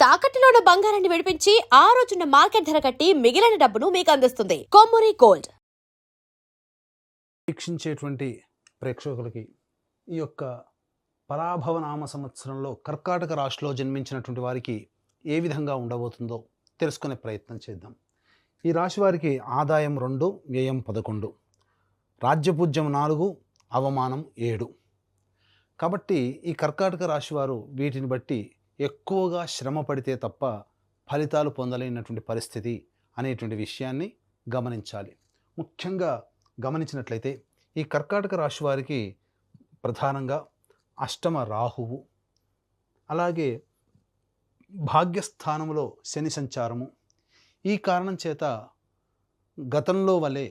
తాకట్టులో ఉన్న బంగారాన్ని విడిపించి ఆ రోజున్న మార్కెట్ ధర కట్టి మిగిలిన డబ్బును మీకు అందిస్తుంది కొమ్మూరి గోల్డ్. వీక్షించేటువంటి ప్రేక్షకులకి ఈ యొక్క పరాభవ నామ సంవత్సరంలో కర్కాటక రాశిలో జన్మించినటువంటి వారికి ఏ విధంగా ఉండబోతుందో తెలుసుకునే ప్రయత్నం చేద్దాం. ఈ రాశి వారికి ఆదాయం 2, వ్యయం 11, రాజ్యపూజ్యం 4, అవమానం 7. కాబట్టి ఈ కర్కాటక రాశి వారు వీటిని బట్టి ఎక్కువగా శ్రమ పడితే తప్ప ఫలితాలు పొందలేనటువంటి పరిస్థితి అనేటువంటి విషయాన్ని గమనించాలి. ముఖ్యంగా గమనించినట్లయితే ఈ కర్కాటక రాశి వారికి ప్రధానంగా అష్టమ రాహువు, అలాగే భాగ్యస్థానంలో శని సంచారము, ఈ కారణం చేత గతంలో వలె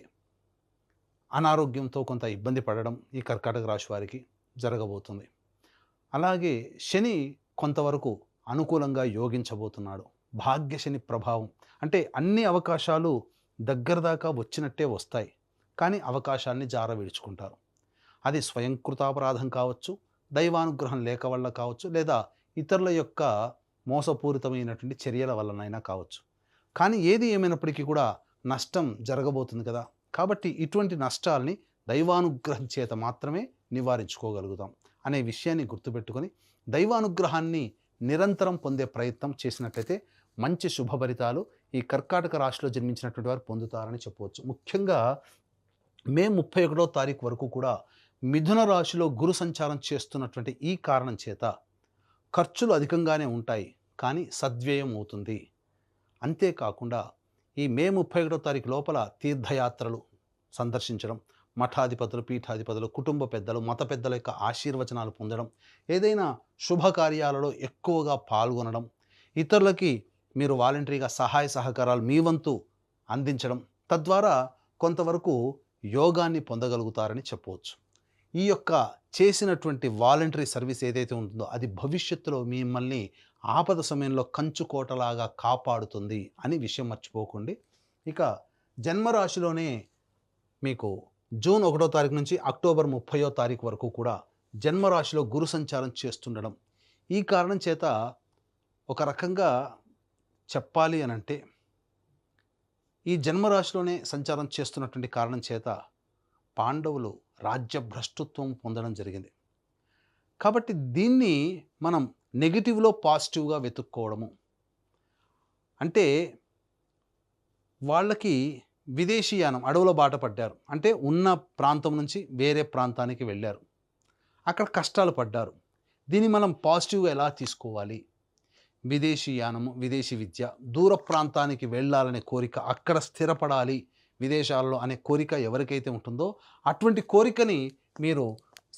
అనారోగ్యంతో కొంత ఇబ్బంది పడడం ఈ కర్కాటక రాశి వారికి జరగబోతుంది. అలాగే శని కొంతవరకు అనుకూలంగా యోగించబోతున్నాడు. భాగ్య శని ప్రభావం అంటే అన్ని అవకాశాలు దగ్గర దాకా వచ్చినట్టే వస్తాయి, కానీ అవకాశాన్ని జార విడుచుకుంటారు. అది స్వయంకృతాపరాధం కావచ్చు, దైవానుగ్రహం లేక వల్ల కావచ్చు, లేదా ఇతరుల యొక్క మోసపూరితమైనటువంటి చర్యల వల్లనైనా కావచ్చు. కానీ ఏది ఏమైనప్పటికీ కూడా నష్టం జరగబోతుంది కదా. కాబట్టి ఇటువంటి నష్టాల్ని దైవానుగ్రహం చేత మాత్రమే నివారించుకోగలుగుతాం అనే విషయాన్ని గుర్తుపెట్టుకొని దైవానుగ్రహాన్ని నిరంతరం పొందే ప్రయత్నం చేసినట్లయితే మంచి శుభఫలితాలు ఈ కర్కాటక రాశిలో జన్మించినటువంటి వారు పొందుతారని చెప్పవచ్చు. ముఖ్యంగా మే 31వ తారీఖు వరకు కూడా మిథున రాశిలో గురు సంచారం చేస్తున్నటువంటి ఈ కారణం చేత ఖర్చులు అధికంగానే ఉంటాయి, కానీ సద్వ్యయం అవుతుంది. అంతేకాకుండా ఈ మే 31వ తారీఖు లోపల తీర్థయాత్రలు సందర్శించడం, మఠాధిపతులు, పీఠాధిపతులు, కుటుంబ పెద్దలు, మత పెద్దల యొక్క ఆశీర్వచనాలు పొందడం, ఏదైనా శుభకార్యాలలో ఎక్కువగా పాల్గొనడం, ఇతరులకి మీరు వాలంటరీగా సహాయ సహకారాలు మీ వంతు అందించడం, తద్వారా కొంతవరకు యోగాన్ని పొందగలుగుతారని చెప్పవచ్చు. ఈ యొక్క చేసినటువంటి వాలంటరీ సర్వీస్ ఏదైతే ఉంటుందో అది భవిష్యత్తులో మిమ్మల్ని ఆపద సమయంలో కంచుకోటలాగా కాపాడుతుంది అని విషయం మర్చిపోకండి. ఇక జన్మరాశిలోనే మీకు జూన్ 1వ తారీఖు నుంచి అక్టోబర్ 30వ తారీఖు వరకు కూడా జన్మరాశిలో గురు సంచారం చేస్తుండడం, ఈ కారణం చేత ఒక రకంగా చెప్పాలి అనంటే ఈ జన్మరాశిలోనే సంచారం చేస్తున్నటువంటి కారణం చేత పాండవులు రాజ్యభ్రష్టత్వం పొందడం జరిగింది. కాబట్టి దీన్ని మనం నెగిటివ్లో పాజిటివ్గా వెతుక్కోవడము అంటే వాళ్ళకి విదేశీయానం అడవుల బాట పడ్డారు, అంటే ఉన్న ప్రాంతం నుంచి వేరే ప్రాంతానికి వెళ్ళారు, అక్కడ కష్టాలు పడ్డారు. దీన్ని మనం పాజిటివ్గా ఎలా తీసుకోవాలి? విదేశీయానము, విదేశీ విద్య, దూర ప్రాంతానికి వెళ్ళాలనే కోరిక, అక్కడ స్థిరపడాలి విదేశాల్లో అనే కోరిక ఎవరికైతే ఉంటుందో అటువంటి కోరికని మీరు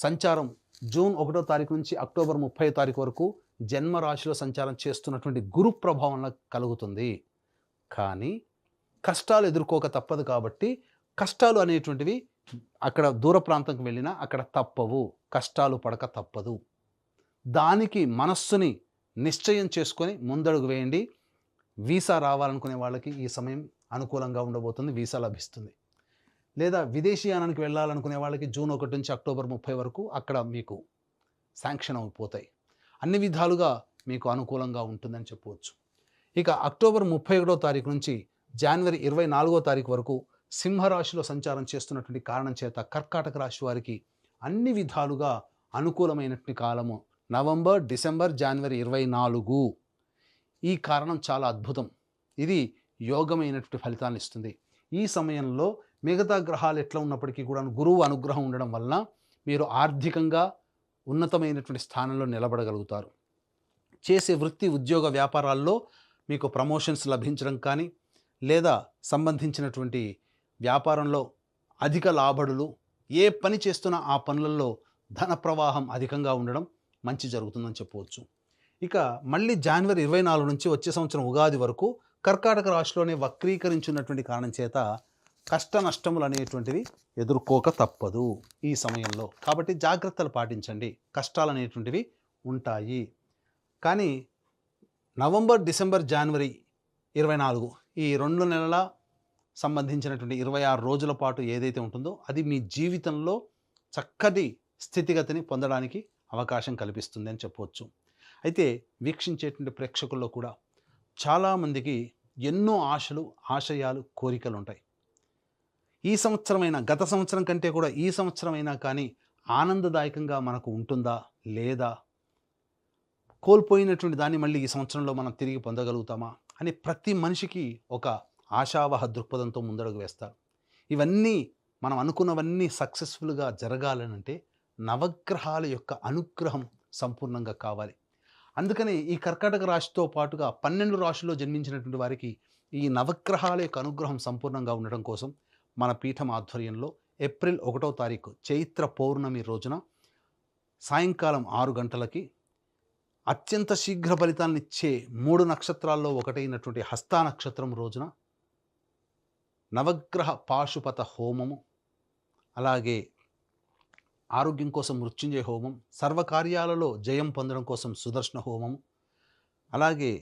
సంచారం జూన్ 1వ తారీఖు నుంచి అక్టోబర్ 30వ తారీఖు వరకు జన్మరాశిలో సంచారం చేస్తున్నటువంటి గురు ప్రభావంలో కలుగుతుంది. కానీ కష్టాలు ఎదుర్కోక తప్పదు. కాబట్టి కష్టాలు అనేటువంటివి అక్కడ దూర ప్రాంతంకి వెళ్ళినా అక్కడ తప్పవు, కష్టాలు పడక తప్పదు. దానికి మనస్సుని నిశ్చయం చేసుకొని ముందడుగు వేయండి. వీసా రావాలనుకునే వాళ్ళకి ఈ సమయం అనుకూలంగా ఉండబోతుంది, వీసా లభిస్తుంది. లేదా విదేశీయానానికి వెళ్ళాలనుకునే వాళ్ళకి జూన్ 1 నుంచి అక్టోబర్ 30 వరకు అక్కడ మీకు శాంక్షన్ అయిపోతాయి. అన్ని విధాలుగా మీకు అనుకూలంగా ఉంటుందని చెప్పవచ్చు. ఇక అక్టోబర్ 31వ తారీఖు నుంచి జనవరి 24వ తారీఖు వరకు సింహరాశిలో సంచారం చేస్తున్నటువంటి కారణం చేత కర్కాటక రాశి వారికి అన్ని విధాలుగా అనుకూలమైనటువంటి కాలము నవంబర్, డిసెంబర్, జనవరి 24. ఈ కారణం చాలా అద్భుతం. ఇది యోగమైనటువంటి ఫలితాన్ని ఇస్తుంది. ఈ సమయంలో మిగతా గ్రహాలు ఎట్లా ఉన్నప్పటికీ కూడా గురువు అనుగ్రహం ఉండడం వలన మీరు ఆర్థికంగా ఉన్నతమైనటువంటి స్థానంలో నిలబడగలుగుతారు. చేసే వృత్తి, ఉద్యోగ, వ్యాపారాల్లో మీకు ప్రమోషన్స్ లభించడం కానీ, లేదా సంబంధించినటువంటి వ్యాపారంలో అధిక లాభడులు, ఏ పని చేస్తున్నా ఆ పనులలో ధన ప్రవాహం అధికంగా ఉండడం మంచి జరుగుతుందని చెప్పవచ్చు. ఇక మళ్ళీ జనవరి 24 నుంచి వచ్చే సంవత్సరం ఉగాది వరకు కర్కాటక రాశిలోనే వక్రీకరించున్నటువంటి కారణం చేత కష్ట నష్టములు అనేటువంటివి ఎదుర్కోక తప్పదు ఈ సమయంలో. కాబట్టి జాగ్రత్తలు పాటించండి, కష్టాలు అనేటువంటివి ఉంటాయి. కానీ నవంబర్, డిసెంబర్, జనవరి 24 ఈ 2 నెలల సంబంధించినటువంటి 26 రోజుల పాటు ఏదైతే ఉంటుందో అది మీ జీవితంలో చక్కటి స్థితిగతిని పొందడానికి అవకాశం కల్పిస్తుంది అని చెప్పవచ్చు. అయితే వీక్షించేటువంటి ప్రేక్షకుల్లో కూడా చాలామందికి ఎన్నో ఆశలు, ఆశయాలు, కోరికలు ఉంటాయి. ఈ సంవత్సరమైనా, గత సంవత్సరం కంటే కూడా ఈ సంవత్సరమైనా కానీ ఆనందదాయకంగా మనకు ఉంటుందా లేదా, కోల్పోయినటువంటి దాన్ని మళ్ళీ ఈ సంవత్సరంలో మనం తిరిగి పొందగలుగుతామా అని ప్రతి మనిషికి ఒక ఆశావహ దృక్పథంతో ముందడుగు వేస్తారు. ఇవన్నీ మనం అనుకున్నవన్నీ సక్సెస్ఫుల్గా జరగాలనంటే నవగ్రహాల యొక్క అనుగ్రహం సంపూర్ణంగా కావాలి. అందుకని ఈ కర్కాటక రాశితో పాటుగా 12 రాశుల్లో జన్మించినటువంటి వారికి ఈ నవగ్రహాల యొక్క అనుగ్రహం సంపూర్ణంగా ఉండడం కోసం మన పీఠం ఆధ్వర్యంలో ఏప్రిల్ 1వ తారీఖు చైత్ర పౌర్ణమి రోజున సాయంకాలం 6 గంటలకి అత్యంత శీఘ్ర ఫలితాలను ఇచ్చే 3 నక్షత్రాల్లో ఒకటైనటువంటి హస్తా నక్షత్రం రోజున నవగ్రహ పాశుపత హోమము, అలాగే ఆరోగ్యం కోసం మృత్యుంజయ హోమం, సర్వకార్యాలలో జయం పొందడం కోసం సుదర్శన హోమము, అలాగే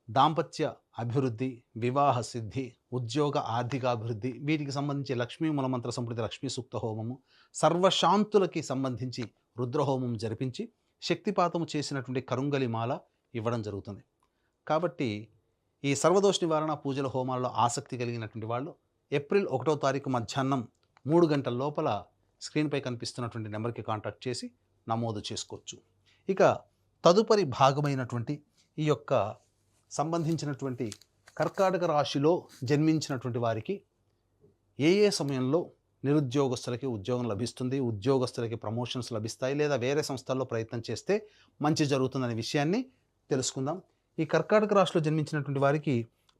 దాంపత్య అభివృద్ధి, వివాహ సిద్ధి, ఉద్యోగ ఆర్థికాభివృద్ధి, వీటికి సంబంధించి లక్ష్మీ మూలమంత్ర సంప్రతి లక్ష్మీ సూక్త హోమము, సర్వశాంతులకి సంబంధించి రుద్రహోమం జరిపించి శక్తిపాతము చేసినటువంటి కరుంగలి మాల ఇవ్వడం జరుగుతుంది. కాబట్టి ఈ సర్వదోష నివారణ పూజల హోమాల్లో ఆసక్తి కలిగినటువంటి వాళ్ళు ఏప్రిల్ 1వ తారీఖు మధ్యాహ్నం 3 గంటల లోపల స్క్రీన్పై కనిపిస్తున్నటువంటి నెంబర్కి కాంటాక్ట్ చేసి నమోదు చేసుకోవచ్చు. ఇక తదుపరి భాగమైనటువంటి ఈ యొక్క సంబంధించినటువంటి కర్కాటక రాశిలో జన్మించినటువంటి వారికి ఏ ఏ సమయంలో నిరుద్యోగస్తులకి ఉద్యోగం లభిస్తుంది, ఉద్యోగస్తులకి ప్రమోషన్స్ లభిస్తాయి, లేదా వేరే సంస్థల్లో ప్రయత్నం చేస్తే మంచి జరుగుతుందనే విషయాన్ని తెలుసుకుందాం. ఈ కర్కాటక రాశిలో జన్మించినటువంటి వారికి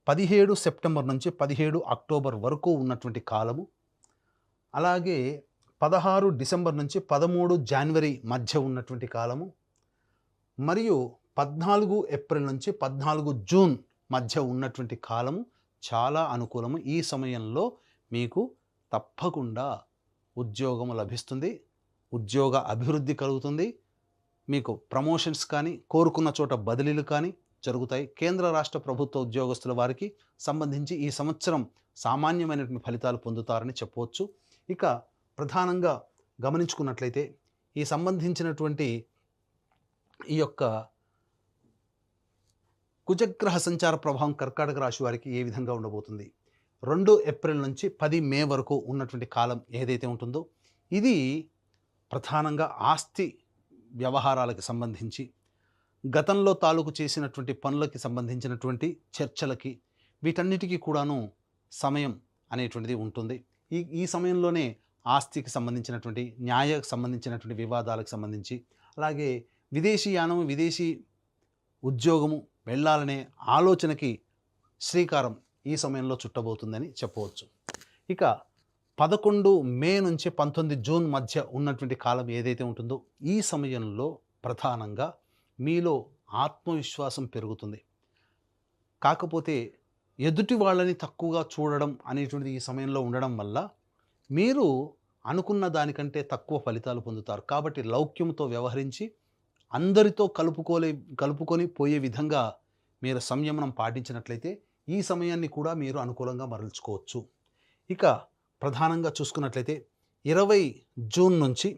17 సెప్టెంబర్ నుంచి 17 అక్టోబర్ వరకు ఉన్నటువంటి కాలము, అలాగే 16 డిసెంబర్ నుంచి 13 జనవరి మధ్య ఉన్నటువంటి కాలము, మరియు 14 ఏప్రిల్ నుంచి 14 జూన్ మధ్య ఉన్నటువంటి కాలము చాలా అనుకూలము. ఈ సమయంలో మీకు తప్పకుండా ఉద్యోగము లభిస్తుంది, ఉద్యోగ అభివృద్ధి కలుగుతుంది, మీకు ప్రమోషన్స్ కానీ కోరుకున్న చోట బదిలీలు కానీ జరుగుతాయి. కేంద్ర రాష్ట్ర ప్రభుత్వ ఉద్యోగస్తుల వారికి సంబంధించి ఈ సంవత్సరం సామాన్యమైనటువంటి ఫలితాలు పొందుతారని చెప్పవచ్చు. ఇక ప్రధానంగా గమనించుకున్నట్లయితే ఈ సంబంధించినటువంటి ఈ యొక్క కుజగ్రహ సంచార ప్రభావం కర్కాటక రాశి వారికి ఏ విధంగా ఉండబోతుంది, 2 ఏప్రిల్ నుంచి 10 మే వరకు ఉన్నటువంటి కాలం ఏదైతే ఉంటుందో ఇది ప్రధానంగా ఆస్తి వ్యవహారాలకు సంబంధించి, గతంలో తాలూకు చేసినటువంటి పనులకి సంబంధించినటువంటి చర్చలకి, వీటన్నిటికీ కూడాను సమయం అనేటువంటిది ఉంటుంది. ఈ సమయంలోనే ఆస్తికి సంబంధించినటువంటి, న్యాయకు సంబంధించినటువంటి వివాదాలకు సంబంధించి, అలాగే విదేశీయానము, విదేశీ ఉద్యోగము వెళ్ళాలనే ఆలోచనకి శ్రీకారం ఈ సమయంలో చుట్టబోతుందని చెప్పవచ్చు. ఇక 11 మే నుంచి 19 జూన్ మధ్య ఉన్నటువంటి కాలం ఏదైతే ఉంటుందో ఈ సమయంలో ప్రధానంగా మీలో ఆత్మవిశ్వాసం పెరుగుతుంది. కాకపోతే ఎదుటి వాళ్ళని తక్కువగా చూడడం అనేటువంటిది ఈ సమయంలో ఉండడం వల్ల మీరు అనుకున్న దానికంటే తక్కువ ఫలితాలు పొందుతారు. కాబట్టి లౌక్యంతో వ్యవహరించి అందరితో కలుపుకొని పోయే విధంగా మీరు సంయమనం పాటించినట్లయితే ఈ సమయాన్ని కూడా మీరు అనుకూలంగా మరల్చుకోవచ్చు. ఇక ప్రధానంగా చూసుకున్నట్లయితే 20 జూన్ నుంచి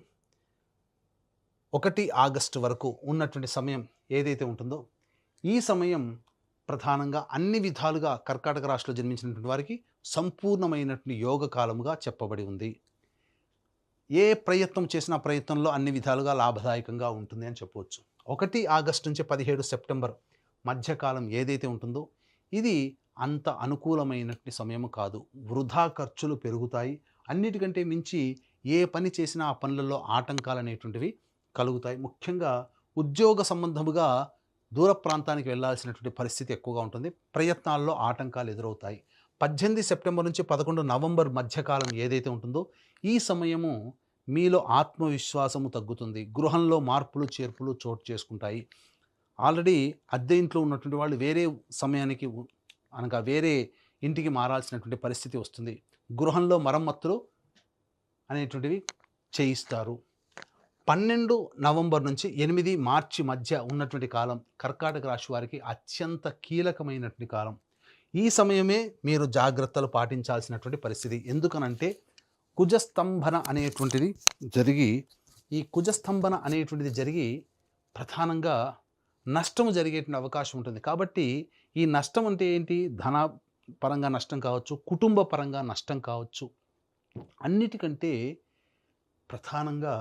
1 ఆగస్టు వరకు ఉన్నటువంటి సమయం ఏదైతే ఉంటుందో ఈ సమయం ప్రధానంగా అన్ని విధాలుగా కర్కాటక రాశిలో జన్మించినటువంటి వారికి సంపూర్ణమైనటువంటి యోగ కాలముగా చెప్పబడి ఉంది. ఏ ప్రయత్నం చేసినా ప్రయత్నంలో అన్ని విధాలుగా లాభదాయకంగా ఉంటుంది అని చెప్పవచ్చు. 1 ఆగస్టు నుంచి 17 సెప్టెంబర్ మధ్యకాలం ఏదైతే ఉంటుందో ఇది అంత అనుకూలమైనటువంటి సమయం కాదు. వృధా ఖర్చులు పెరుగుతాయి. అన్నిటికంటే మించి ఏ పని చేసినా ఆ పనులలో ఆటంకాలు అనేటువంటివి కలుగుతాయి. ముఖ్యంగా ఉద్యోగ సంబంధముగా దూర ప్రాంతానికి వెళ్ళాల్సినటువంటి పరిస్థితి ఎక్కువగా ఉంటుంది. ప్రయత్నాల్లో ఆటంకాలు ఎదురవుతాయి. 18 సెప్టెంబర్ నుంచి 11 నవంబర్ మధ్యకాలం ఏదైతే ఉంటుందో ఈ సమయము మీలో ఆత్మవిశ్వాసము తగ్గుతుంది. గృహంలో మార్పులు చేర్పులు చోటు చేసుకుంటాయి. ఆల్రెడీ అద్దె ఇంట్లో ఉన్నటువంటి వాళ్ళు వేరే సమయానికి అనగా వేరే ఇంటికి మారాల్సినటువంటి పరిస్థితి వస్తుంది. గృహంలో మరమ్మతులు అనేటువంటివి చేయిస్తారు. 12 నవంబర్ నుంచి 8 మార్చి మధ్య ఉన్నటువంటి కాలం కర్కాటక రాశి వారికి అత్యంత కీలకమైనటువంటి కాలం. ఈ సమయమే మీరు జాగ్రత్తలు పాటించాల్సినటువంటి పరిస్థితి. ఎందుకనంటే కుజస్తంభన అనేటువంటిది జరిగి ప్రధానంగా నష్టం జరిగేటువంటి అవకాశం ఉంటుంది. కాబట్టి ఈ నష్టం అంటే ఏంటి? ధన పరంగా నష్టం కావచ్చు, కుటుంబ పరంగా నష్టం కావచ్చు. అన్నిటికంటే ప్రధానంగా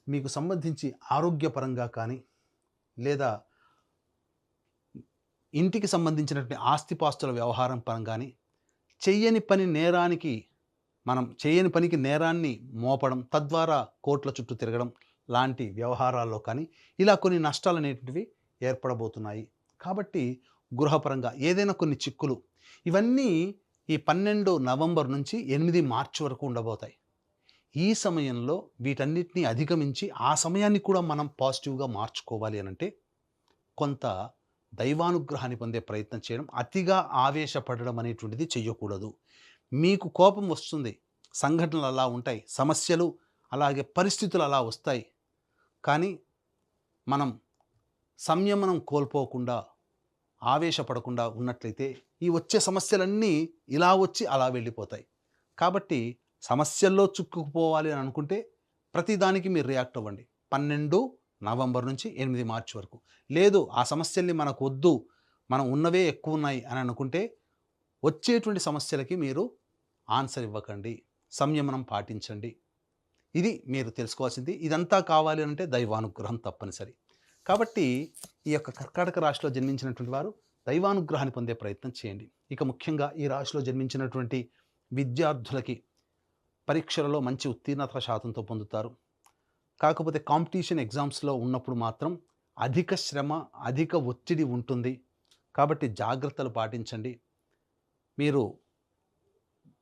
మీకు సంబంధించి ఆరోగ్యపరంగా కానీ, లేదా ఇంటికి సంబంధించినటువంటి ఆస్తిపాస్తుల వ్యవహారం పరంగాని, చెయ్యని పనికి నేరాన్ని మోపడం, తద్వారా కోర్టుల చుట్టూ తిరగడం లాంటి వ్యవహారాల్లో కానీ, ఇలా కొన్ని నష్టాలనేటువంటివి ఏర్పడబోతున్నాయి. కాబట్టి గృహపరంగా ఏదైనా కొన్ని చిక్కులు, ఇవన్నీ ఈ 12 నవంబర్ నుంచి 8 మార్చి వరకు ఉండబోతాయి. ఈ సమయంలో వీటన్నిటిని అధిగమించి ఆ సమయాన్ని కూడా మనం పాజిటివ్గా మార్చుకోవాలి అనంటే కొంత దైవానుగ్రహాన్ని పొందే ప్రయత్నం చేయడం, అతిగా ఆవేశపడడం అనేటువంటిది చెయ్యకూడదు. మీకు కోపం వస్తుంది, సంఘటనలు అలా ఉంటాయి, సమస్యలు అలాగే పరిస్థితులు అలా వస్తాయి. కానీ మనం సంయమనం కోల్పోకుండా, ఆవేశపడకుండా ఉన్నట్లయితే ఈ వచ్చే సమస్యలన్నీ ఇలా వచ్చి అలా వెళ్ళిపోతాయి. కాబట్టి సమస్యల్లో చిక్కుకుపోవాలి అని అనుకుంటే ప్రతిదానికి మీరు రియాక్ట్ అవ్వండి. 12 నవంబర్ నుంచి 8 మార్చి వరకు. లేదు ఆ సమస్యల్ని మనకు వద్దు, మనం ఉన్నవే ఎక్కువ ఉన్నాయి అని అనుకుంటే వచ్చేటువంటి సమస్యలకి మీరు ఆన్సర్ ఇవ్వకండి, సంయమనం పాటించండి. ఇది మీరు తెలుసుకోవాల్సింది. ఇదంతా కావాలి అంటే దైవానుగ్రహం తప్పనిసరి. కాబట్టి ఈ యొక్క కర్కాటక రాశిలో జన్మించినటువంటి వారు దైవానుగ్రహాన్ని పొందే ప్రయత్నం చేయండి. ఇక ముఖ్యంగా ఈ రాశిలో జన్మించినటువంటి విద్యార్థులకి పరీక్షలలో మంచి ఉత్తీర్ణత శాతంతో పొందుతారు. కాకపోతే కాంపిటీషన్ ఎగ్జామ్స్లో ఉన్నప్పుడు మాత్రం అధిక శ్రమ, అధిక ఒత్తిడి ఉంటుంది. కాబట్టి జాగ్రత్తలు పాటించండి. మీరు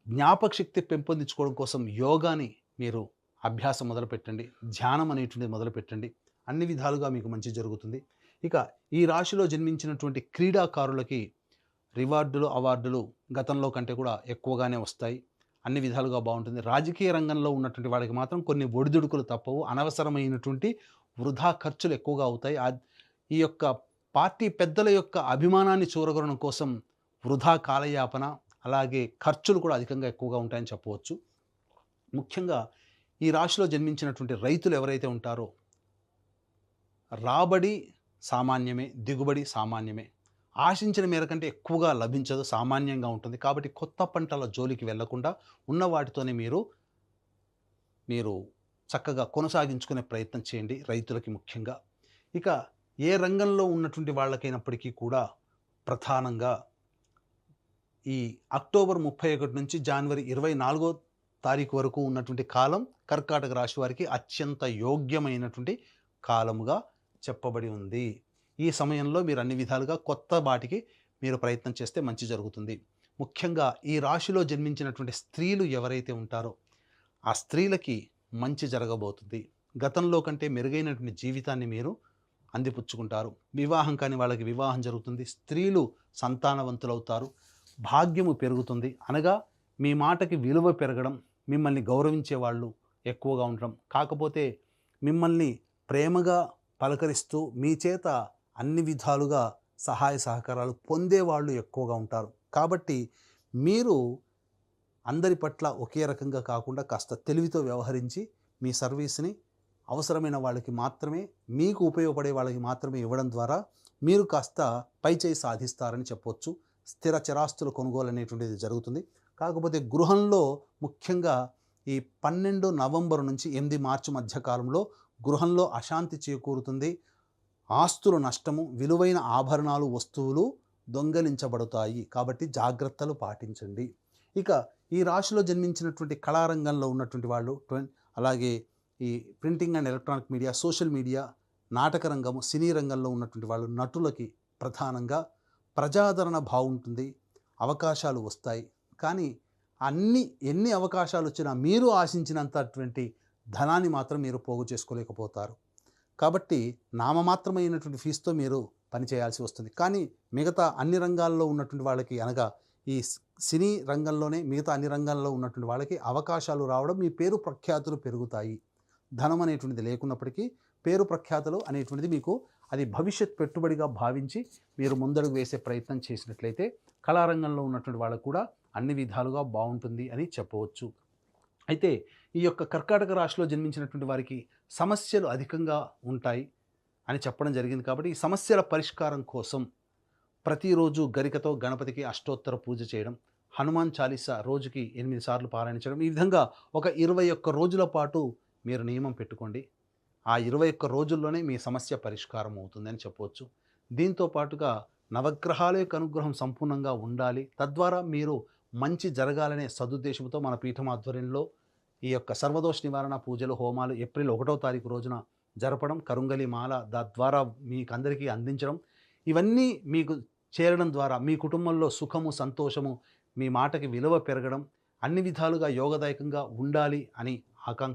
జ్ఞాపక శక్తి పెంపొందించుకోవడం కోసం యోగాని మీరు అభ్యాసం మొదలుపెట్టండి, ధ్యానం అనేటువంటిది మొదలుపెట్టండి. అన్ని విధాలుగా మీకు మంచి జరుగుతుంది. ఇక ఈ రాశిలో జన్మించినటువంటి క్రీడాకారులకి రివార్డులు, అవార్డులు గతంలో కంటే కూడా ఎక్కువగానే వస్తాయి. అన్ని విధాలుగా బాగుంటుంది. రాజకీయ రంగంలో ఉన్నటువంటి వాళ్ళకి మాత్రం కొన్ని ఒడిదుడుకులు తప్పవు. అనవసరమైనటువంటి వృధా ఖర్చులు ఎక్కువగా అవుతాయి. ఈ యొక్క పార్టీ పెద్దల యొక్క అభిమానాన్ని చూరగొనడం కోసం వృధా కాలయాపన, అలాగే ఖర్చులు కూడా అధికంగా ఎక్కువగా ఉంటాయని చెప్పవచ్చు. ముఖ్యంగా ఈ రాశిలో జన్మించినటువంటి రైతులు ఎవరైతే ఉంటారో రాబడి సామాన్యమే, దిగుబడి సామాన్యమే. ఆశించిన మేర కంటే ఎక్కువగా లభించదు, సామాన్యంగా ఉంటుంది. కాబట్టి కొత్త పంటల జోలికి వెళ్లకుండా ఉన్న వాటితోనే మీరు చక్కగా కొనసాగించుకునే ప్రయత్నం చేయండి, రైతులకి ముఖ్యంగా. ఇక ఏ రంగంలో ఉన్నటువంటి వాళ్ళకైనప్పటికీ కూడా ప్రధానంగా ఈ అక్టోబర్ 31 నుంచి జనవరి 24వ తారీఖు వరకు ఉన్నటువంటి కాలం కర్కాటక రాశి వారికి అత్యంత యోగ్యమైనటువంటి కాలముగా చెప్పబడి ఉంది. ఈ సమయంలో మీరు అన్ని విధాలుగా కొత్త వాటికి మీరు ప్రయత్నం చేస్తే మంచి జరుగుతుంది. ముఖ్యంగా ఈ రాశిలో జన్మించినటువంటి స్త్రీలు ఎవరైతే ఉంటారో ఆ స్త్రీలకి మంచి జరగబోతుంది. గతంలో కంటే మెరుగైనటువంటి జీవితాన్ని మీరు అందిపుచ్చుకుంటారు. వివాహం కాని వాళ్ళకి వివాహం జరుగుతుంది. స్త్రీలు సంతానవంతులవుతారు. భాగ్యము పెరుగుతుంది. అనగా మీ మాటకి విలువ పెరగడం, మిమ్మల్ని గౌరవించే వాళ్ళు ఎక్కువగా ఉండడం, కాకపోతే మిమ్మల్ని ప్రేమగా పలకరిస్తూ మీ చేత అన్ని విధాలుగా సహాయ సహకారాలు పొందేవాళ్ళు ఎక్కువగా ఉంటారు. కాబట్టి మీరు అందరి పట్ల ఒకే రకంగా కాకుండా కాస్త తెలివితో వ్యవహరించి మీ సర్వీస్ని అవసరమైన వాళ్ళకి మాత్రమే, మీకు ఉపయోగపడే వాళ్ళకి మాత్రమే ఇవ్వడం ద్వారా మీరు కాస్త పైచేయి సాధిస్తారని చెప్పవచ్చు. స్థిర చరాస్తుల కొనుగోలు అనేటువంటిది జరుగుతుంది. కాకపోతే గృహంలో ముఖ్యంగా ఈ 12 నవంబర్ నుంచి 8 మార్చి మధ్య కాలంలో గృహంలో అశాంతి చేకూరుతుంది. ఆస్తులు నష్టము, విలువైన ఆభరణాలు, వస్తువులు దొంగలించబడతాయి. కాబట్టి జాగ్రత్తలు పాటించండి. ఇక ఈ రాశిలో జన్మించినటువంటి కళారంగంలో ఉన్నటువంటి వాళ్ళు, అలాగే ఈ printing and electronic media, social media, నాటక రంగము, సినీ రంగంలో ఉన్నటువంటి వాళ్ళు, నటులకి ప్రధానంగా ప్రజాదరణ బాగుంటుంది, అవకాశాలు వస్తాయి. కానీ ఎన్ని అవకాశాలు వచ్చినా మీరు ఆశించినంతటువంటి ధనాన్ని మాత్రం మీరు పోగు చేసుకోలేకపోతారు. కాబట్టి నామమాత్రమైనటువంటి ఫీజుతో మీరు పనిచేయాల్సి వస్తుంది. కానీ మిగతా అన్ని రంగాల్లో ఉన్నటువంటి వాళ్ళకి, అనగా ఈ సినీ రంగంలోనే మిగతా అన్ని రంగాల్లో ఉన్నటువంటి వాళ్ళకి అవకాశాలు రావడం, మీ పేరు ప్రఖ్యాతులు పెరుగుతాయి. ధనం అనేటువంటిది లేకున్నప్పటికీ పేరు ప్రఖ్యాతులు అనేటువంటిది మీకు అది భవిష్యత్ పెట్టుబడిగా భావించి మీరు ముందడుగు వేసే ప్రయత్నం చేసినట్లయితే కళారంగంలో ఉన్నటువంటి వాళ్ళకు కూడా అన్ని విధాలుగా బాగుంటుంది అని చెప్పవచ్చు. అయితే ఈ యొక్క కర్కాటక రాశిలో జన్మించినటువంటి వారికి సమస్యలు అధికంగా ఉంటాయి. అని చెప్పడం జరిగింది. కాబట్టి ఈ సమస్యల పరిష్కారం కోసం ప్రతిరోజు గరికతో గణపతికి అష్టోత్తర పూజ చేయడం, హనుమాన్ చాలీసా రోజుకి 8 సార్లు పారాయణించడం, ఈ విధంగా ఒక 21 రోజుల పాటు మీరు నియమం పెట్టుకోండి. ఆ 21 రోజుల్లోనే మీ సమస్య పరిష్కారం అవుతుందని చెప్పవచ్చు. దీంతో పాటుగా నవగ్రహాల యొక్క అనుగ్రహం సంపూర్ణంగా ఉండాలి, తద్వారా మీరు మంచి జరగాలనే సదుద్దేశంతో మన పీఠం ఆధ్వర్యంలో ఈ యొక్క సర్వదోష నివారణ పూజలు, హోమాలు ఏప్రిల్ 1వ తారీఖు రోజున జరపడం, కరుంగలి మాల తద్వారా మీకు అందరికీ అందించడం, ఇవన్నీ మీకు చేరడం ద్వారా మీ కుటుంబంలో సుఖము, సంతోషము, మీ మాటకి విలువ పెరగడం, అన్ని విధాలుగా యోగదాయకంగా ఉండాలి అని ఆకాంక్షిస్తూ